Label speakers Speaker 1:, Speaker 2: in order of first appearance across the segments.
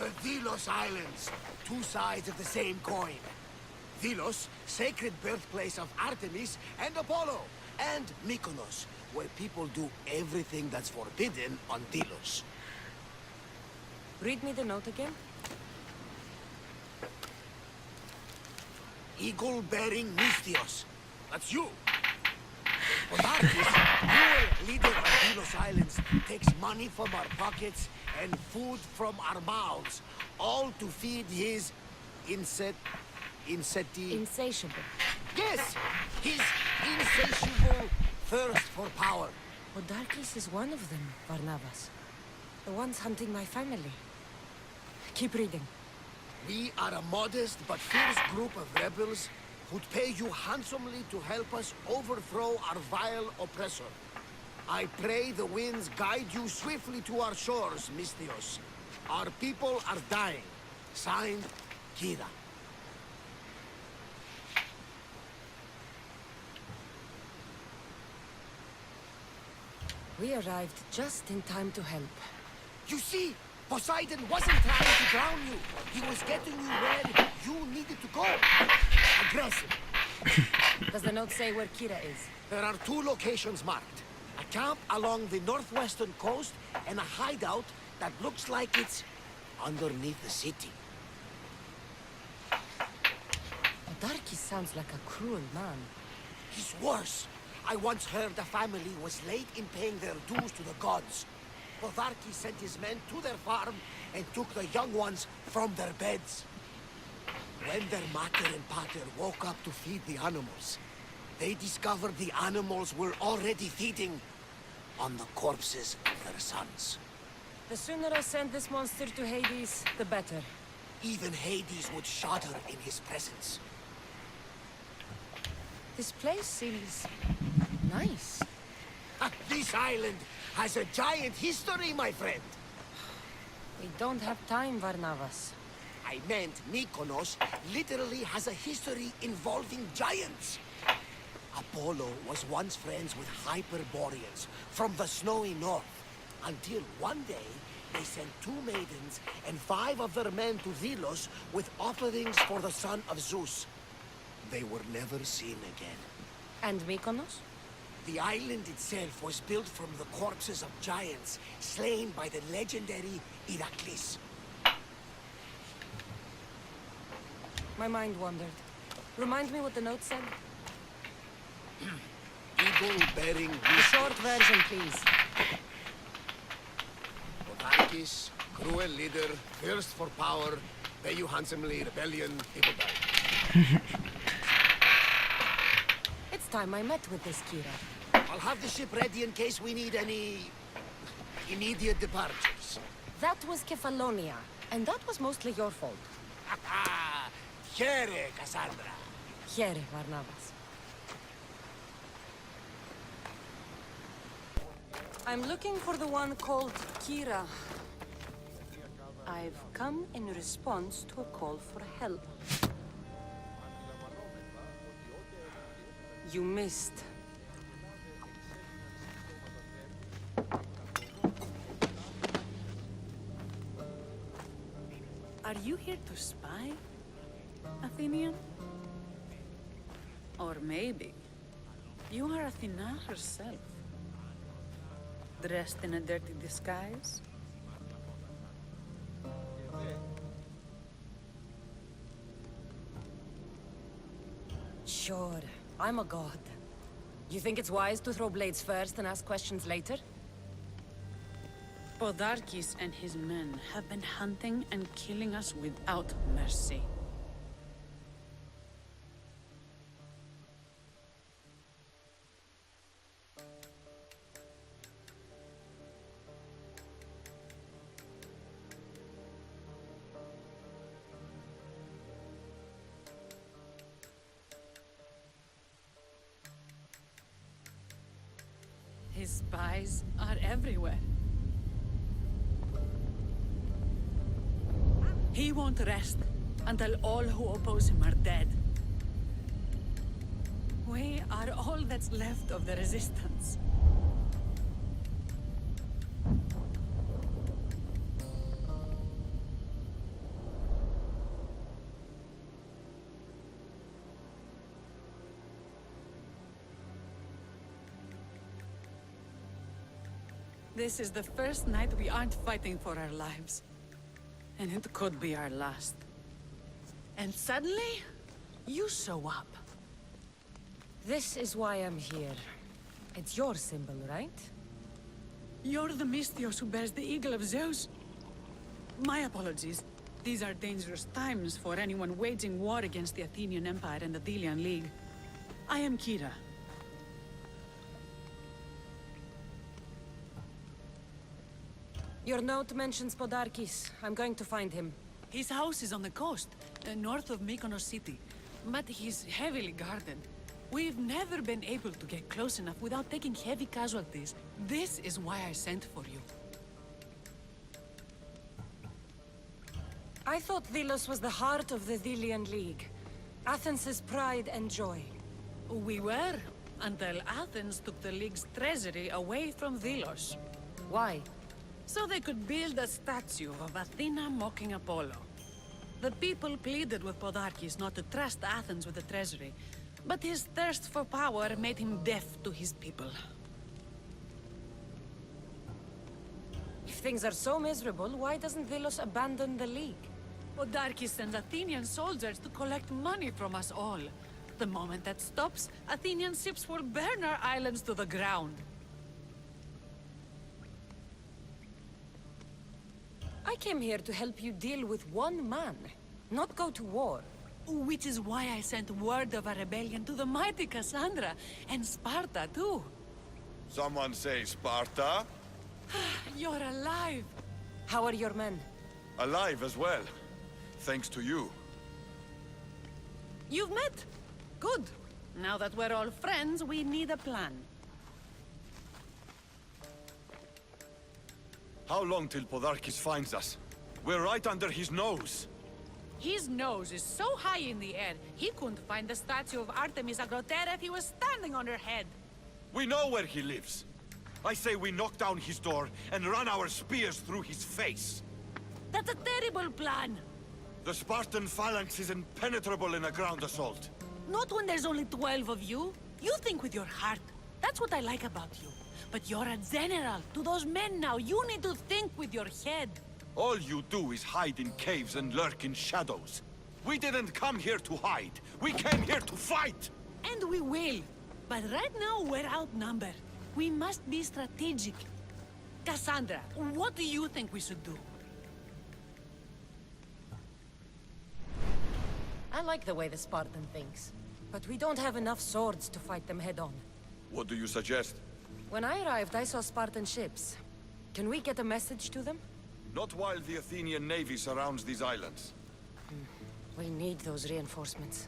Speaker 1: The Delos Islands, two sides of the same coin. Delos, sacred birthplace of Artemis and Apollo, and Mykonos, where people do everything that's forbidden on Delos.
Speaker 2: Read me the note again.
Speaker 1: Eagle-bearing Mystios. That's you. Odyssey, cruel leader of Delos Islands, takes money from our pockets and food from our mouths, all to feed his
Speaker 2: Insatiable.
Speaker 1: Yes, his insatiable thirst for power.
Speaker 2: Odarkis is one of them, Barnabas. The ones hunting my family. Keep reading.
Speaker 1: We are a modest but fierce group of rebels who'd pay you handsomely to help us overthrow our vile oppressor. I pray the winds guide you swiftly to our shores, Mystios. Our people are dying. Signed, Kyra.
Speaker 2: We arrived just in time to help.
Speaker 1: You see, Poseidon wasn't trying to drown you. He was getting you where you needed to go. Aggressive.
Speaker 2: Does the note say where Kyra is?
Speaker 1: There are two locations marked. A camp along the northwestern coast and a hideout that looks like it's underneath the city.
Speaker 2: Odarkis sounds like a cruel man.
Speaker 1: He's worse. I once heard the family was late in paying their dues to the gods. Podarkis sent his men to their farm and took the young ones from their beds. When their mater and pater woke up to feed the animals, they discovered the animals were already feeding on the corpses of their sons.
Speaker 2: The sooner I send this monster to Hades, the better.
Speaker 1: Even Hades would shudder in his presence.
Speaker 2: This place seems nice.
Speaker 1: This island has a giant history, my friend.
Speaker 2: We don't have time, Barnabas.
Speaker 1: I meant Mykonos literally has a history involving giants. Apollo was once friends with Hyperboreans from the snowy north, until one day they sent 2 maidens and 5 of their men to Delos with offerings for the son of Zeus. They were never seen again.
Speaker 2: And Mykonos?
Speaker 1: The island itself was built from the corpses of giants slain by the legendary Heracles.
Speaker 2: My mind wandered. Remind me what the note said?
Speaker 1: Eagle-bearing
Speaker 2: The short version, please.
Speaker 1: Odarkis, cruel leader, thirst for power, pay you handsomely, rebellion, people die.
Speaker 2: It's time I met with this Kyra.
Speaker 1: I'll have the ship ready in case we need any immediate departures.
Speaker 2: That was Kefalonia, and that was mostly your fault.
Speaker 1: Here, Cassandra.
Speaker 2: Here, Barnabas. I'm looking for the one called Kyra. I've come in response to a call for help. You missed.
Speaker 3: Are you here to spy, Athenian? Or maybe you are Athena herself, dressed in a dirty disguise?
Speaker 2: Sure, I'm a god. You think it's wise to throw blades first and ask questions later?
Speaker 3: Podarkis and his men have been hunting and killing us without mercy. His spies are everywhere. He won't rest until all who oppose him are dead. We are all that's left of the resistance. This is the first night we aren't fighting for our lives. And it could be our last. And suddenly, you show up.
Speaker 2: This is why I'm here. It's your symbol, right?
Speaker 3: You're the Mystios who bears the eagle of Zeus. My apologies. These are dangerous times for anyone waging war against the Athenian Empire and the Delian League. I am Kyra.
Speaker 2: Your note mentions Podarkis. I'm going to find him.
Speaker 3: His house is on the coast, north of Mykonos city. But he's heavily guarded. We've never been able to get close enough without taking heavy casualties. This is why I sent for you.
Speaker 2: I thought Delos was the heart of the Delian League. Athens' pride and joy.
Speaker 3: We were, until Athens took the League's treasury away from Delos.
Speaker 2: Why?
Speaker 3: So they could build a statue of Athena mocking Apollo. The people pleaded with Podarkis not to trust Athens with the treasury, but his thirst for power made him deaf to his people.
Speaker 2: If things are so miserable, why doesn't Delos abandon the League?
Speaker 3: Podarkis sends Athenian soldiers to collect money from us all. The moment that stops, Athenian ships will burn our islands to the ground.
Speaker 2: I came here to help you deal with one man, not go to war.
Speaker 3: Which is why I sent word of a rebellion to the mighty Cassandra, and Sparta too.
Speaker 4: Someone say Sparta?
Speaker 3: You're alive!
Speaker 2: How are your men?
Speaker 4: Alive as well. Thanks to you.
Speaker 3: You've met? Good. Now that we're all friends, we need a plan.
Speaker 4: How long till Podarkis finds us? We're right under his nose.
Speaker 3: His nose is so high in the air, he couldn't find the statue of Artemis Agrotera if he was standing on her head.
Speaker 4: We know where he lives. I say we knock down his door and run our spears through his face.
Speaker 3: That's a terrible plan.
Speaker 4: The Spartan phalanx is impenetrable in a ground assault.
Speaker 3: Not when there's only 12 of you. You think with your heart. That's what I like about you. But you're a general. To those men now, you need to think with your head.
Speaker 4: All you do is hide in caves and lurk in shadows. We didn't come here to hide. We came here to fight!
Speaker 3: And we will. But right now, we're outnumbered. We must be strategic. Cassandra, what do you think we should do?
Speaker 2: I like the way the Spartan thinks. But we don't have enough swords to fight them head-on.
Speaker 4: What do you suggest?
Speaker 2: When I arrived, I saw Spartan ships. Can we get a message to them?
Speaker 4: Not while the Athenian navy surrounds these islands.
Speaker 2: We need those reinforcements.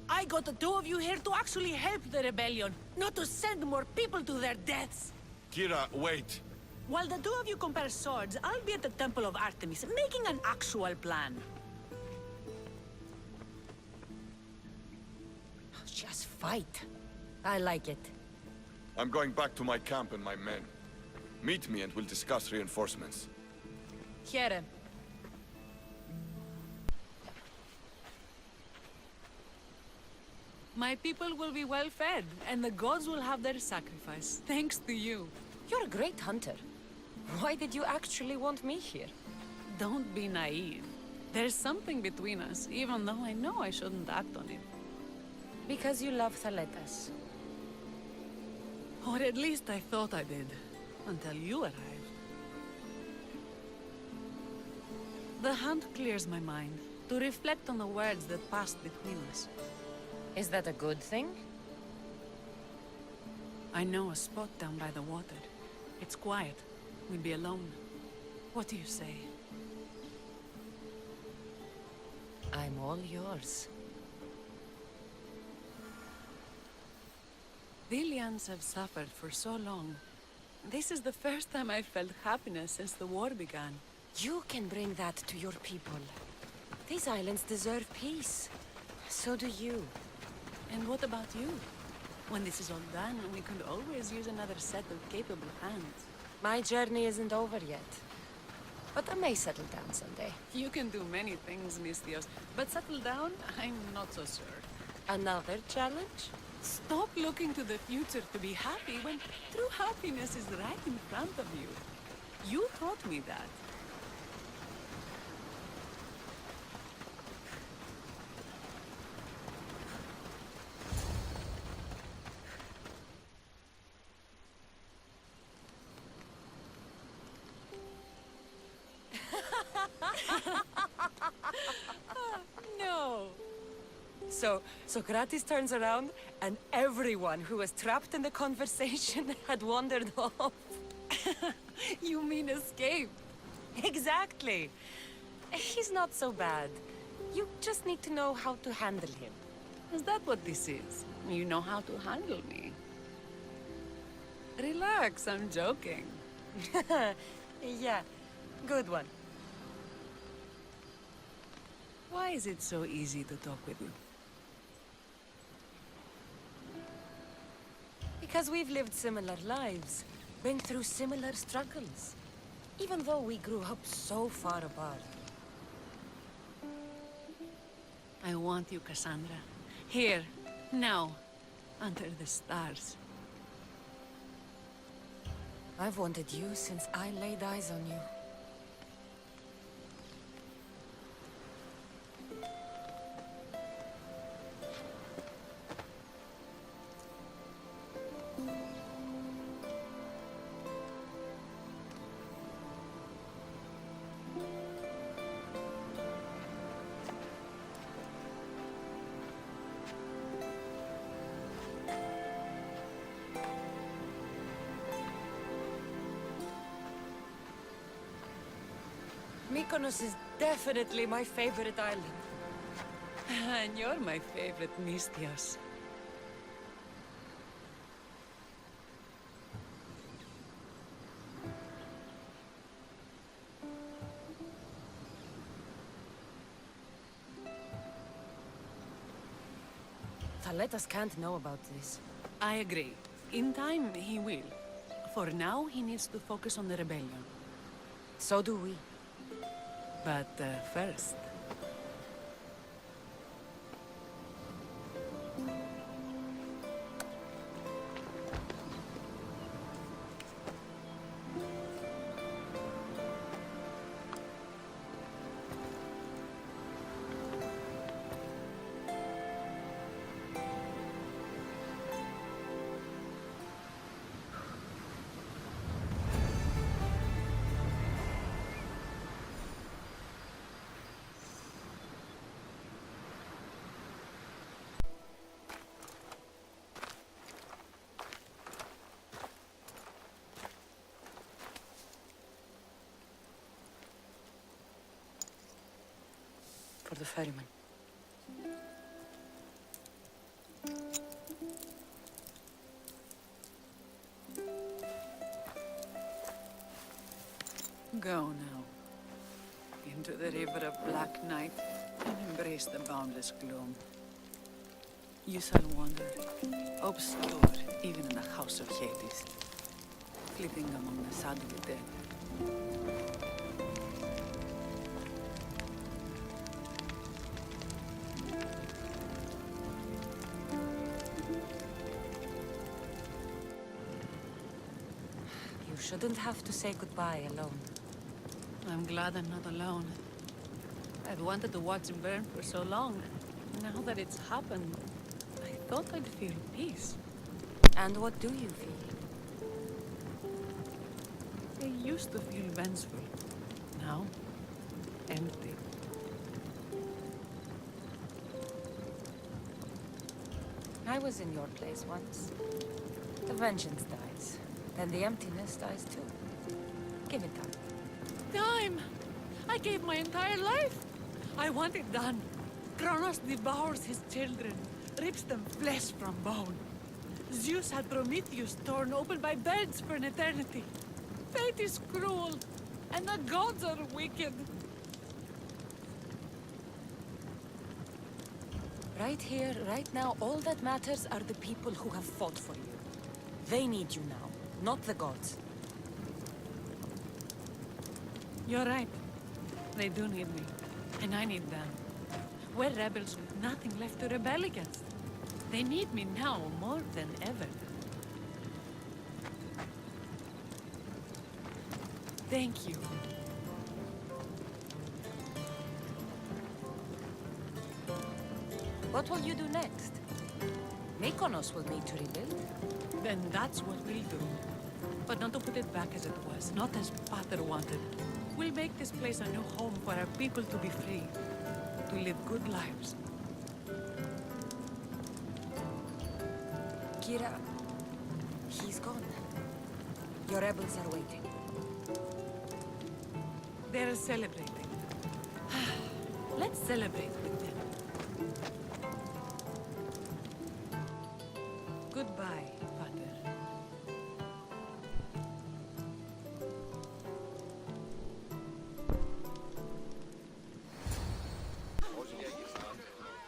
Speaker 3: I got the two of you here to actually help the rebellion, not to send more people to their deaths.
Speaker 4: Kyra, wait.
Speaker 3: While the two of you compare swords, I'll be at the Temple of Artemis, making an actual plan.
Speaker 2: Just fight. I like it.
Speaker 4: I'm going back to my camp and my men. Meet me and we'll discuss reinforcements.
Speaker 2: Here.
Speaker 3: My people will be well fed, and the gods will have their sacrifice, thanks to you.
Speaker 2: You're a great hunter. Why did you actually want me here?
Speaker 3: Don't be naive. There's something between us, even though I know I shouldn't act on it.
Speaker 2: Because you love Thaletas.
Speaker 3: Or at least I thought I did, until you arrived. The hunt clears my mind, to reflect on the words that passed between us.
Speaker 2: Is that a good thing?
Speaker 3: I know a spot down by the water. It's quiet. We'll be alone. What do you say?
Speaker 2: I'm all yours.
Speaker 3: Delians have suffered for so long. This is the first time I've felt happiness since the war began.
Speaker 2: You can bring that to your people. These islands deserve peace. So do you.
Speaker 3: And what about you? When this is all done, we could always use another set of capable hands.
Speaker 2: My journey isn't over yet. But I may settle down someday.
Speaker 3: You can do many things, Mystios, but settle down, I'm not so sure.
Speaker 2: Another challenge?
Speaker 3: Stop looking to the future to be happy when true happiness is right in front of you. You taught me that.
Speaker 2: No. So Socrates turns around, and everyone who was trapped in the conversation had wandered off.
Speaker 3: You mean escape?
Speaker 2: Exactly. He's not so bad. You just need to know how to handle him.
Speaker 3: Is that what this is? You know how to handle me. Relax, I'm joking.
Speaker 2: Yeah, good one.
Speaker 3: Why is it so easy to talk with you?
Speaker 2: Because we've lived similar lives, been through similar struggles, even though we grew up so far apart.
Speaker 3: I want you, Cassandra. Here, now, under the stars.
Speaker 2: I've wanted you since I laid eyes on you. Mykonos is definitely my favorite island.
Speaker 3: And you're my favorite, Mystios.
Speaker 2: Thaletas can't know about this.
Speaker 3: I agree. In time, he will. For now, he needs to focus on the rebellion.
Speaker 2: So do we.
Speaker 3: But first...
Speaker 2: For the ferryman.
Speaker 3: Go now. Into the river of black night and embrace the boundless gloom. You shall wander, obscure even in the house of Hades, flitting among the sadly dead.
Speaker 2: You shouldn't have to say goodbye alone.
Speaker 3: I'm glad I'm not alone. I've wanted to watch him burn for so long. Now that it's happened, I thought I'd feel peace.
Speaker 2: And what do you feel?
Speaker 3: I used to feel vengeful. Now, empty.
Speaker 2: I was in your place once. The vengeance dies. Then the emptiness dies too. Give it time.
Speaker 3: Time! I gave my entire life! I want it done. Kronos devours his children, rips them flesh from bone. Zeus had Prometheus torn open by birds for an eternity. Fate is cruel, and the gods are wicked.
Speaker 2: Right here, right now, all that matters are the people who have fought for you. They need you now, not the gods.
Speaker 3: You're right. They do need me, and I need them. We're rebels with nothing left to rebel against. They need me now more than ever. Thank you.
Speaker 2: What will you do next? Mykonos will need to rebuild.
Speaker 3: Then that's what we'll do. But not to put it back as it was, not as Pater wanted. We'll make this place a new home for our people to be free, to live good lives.
Speaker 2: Kyra, he's gone. Your rebels are waiting.
Speaker 3: They're celebrating. Let's celebrate with them. Goodbye, Pater.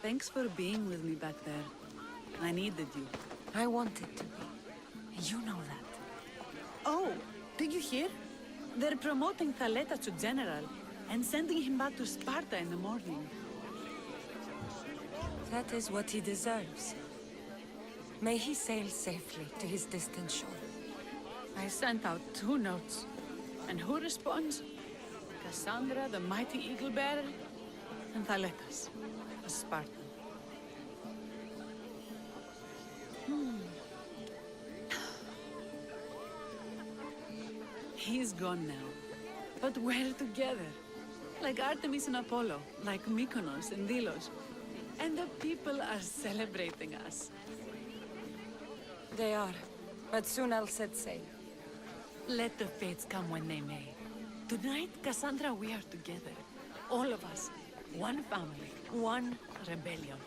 Speaker 3: Thanks for being with me back there. I needed you.
Speaker 2: I wanted to be. You know that.
Speaker 3: Oh, did you hear? They're promoting Thaleta to general and sending him back to Sparta in the morning.
Speaker 2: That is what he deserves. May he sail safely to his distant shore.
Speaker 3: I sent out 2 notes. And who responds? Cassandra, the mighty eagle bearer, and Thaletas, a Spartan. He's gone now. But we're together. Like Artemis and Apollo, like Mykonos and Delos. And the people are celebrating us.
Speaker 2: They are. But soon I'll set sail.
Speaker 3: Let the fates come when they may. Tonight, Cassandra, we are together. All of us. One family. One rebellion.